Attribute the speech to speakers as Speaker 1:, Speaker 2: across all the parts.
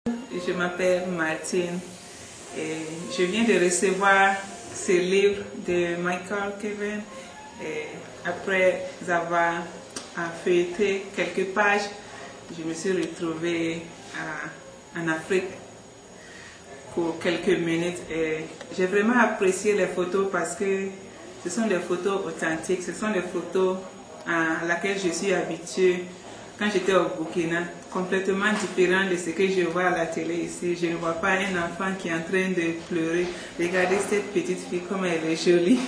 Speaker 1: Je m'appelle Martine et je viens de recevoir ce livre de Michael Kevin. Et après avoir feuilleté quelques pages, je me suis retrouvée en Afrique pour quelques minutes et j'ai vraiment apprécié les photos parce que ce sont des photos authentiques, ce sont des photos à laquelle je suis habituée quand j'étais au Burkina, complètement différent de ce que je vois à la télé ici. Je ne vois pas un enfant qui est en train de pleurer. Regardez cette petite fille, comme elle est jolie,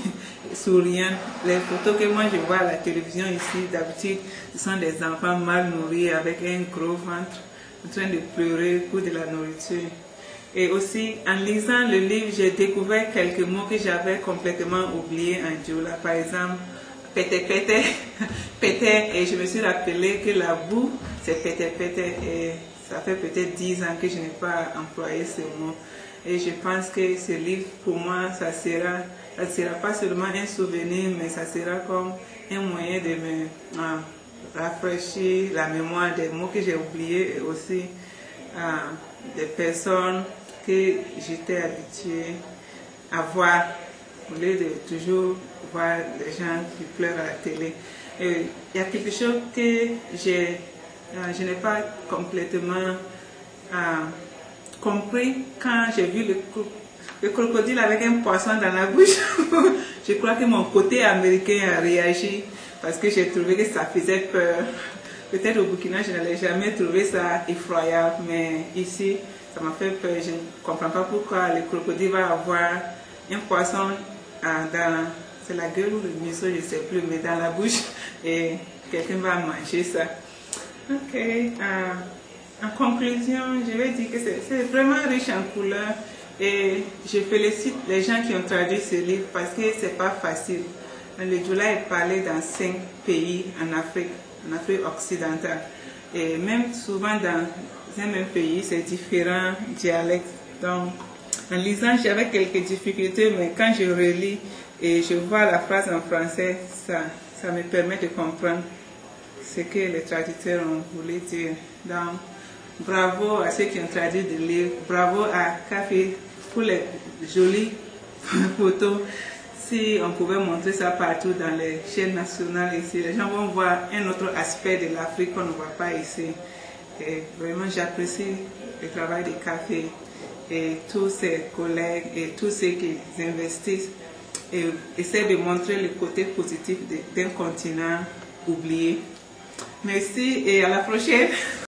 Speaker 1: souriante. Les photos que moi je vois à la télévision ici, d'habitude, ce sont des enfants mal nourris avec un gros ventre, en train de pleurer pour de la nourriture. Et aussi, en lisant le livre, j'ai découvert quelques mots que j'avais complètement oubliés en Diola. Par exemple, pété, et je me suis rappelé que la boue, c'est pété, et ça fait peut-être 10 ans que je n'ai pas employé ce mot. Et je pense que ce livre, pour moi, ça sera pas seulement un souvenir, mais ça sera comme un moyen de me rafraîchir la mémoire des mots que j'ai oubliés et aussi des personnes que j'étais habituée à voir, au lieu de toujours voir les gens qui pleurent à la télé. Il y a quelque chose que je n'ai pas complètement compris quand j'ai vu le crocodile avec un poisson dans la bouche. Je crois que mon côté américain a réagi parce que j'ai trouvé que ça faisait peur. Peut-être au Burkina, je n'allais jamais trouvé ça effroyable, mais ici, ça m'a fait peur. Je ne comprends pas pourquoi le crocodile va avoir un poisson dans c'est la gueule ou le museau, je ne sais plus, mais dans la bouche, et quelqu'un va manger ça. Ok. En conclusion, je vais dire que c'est vraiment riche en couleurs et je félicite les gens qui ont traduit ce livre parce que c'est pas facile. Le Diola est parlé dans 5 pays en Afrique occidentale. Et même souvent dans un même pays, c'est différents dialectes. Donc, en lisant, j'avais quelques difficultés, mais quand je relis et je vois la phrase en français, ça me permet de comprendre ce que les traducteurs ont voulu dire. Donc, bravo à ceux qui ont traduit le livre, bravo à Café pour les jolies photos. Si on pouvait montrer ça partout dans les chaînes nationales ici, les gens vont voir un autre aspect de l'Afrique qu'on ne voit pas ici. Et vraiment, j'apprécie le travail de Café et tous ses collègues et tous ceux qui investissent et essaient de montrer le côté positif d'un continent oublié. Merci et à la prochaine.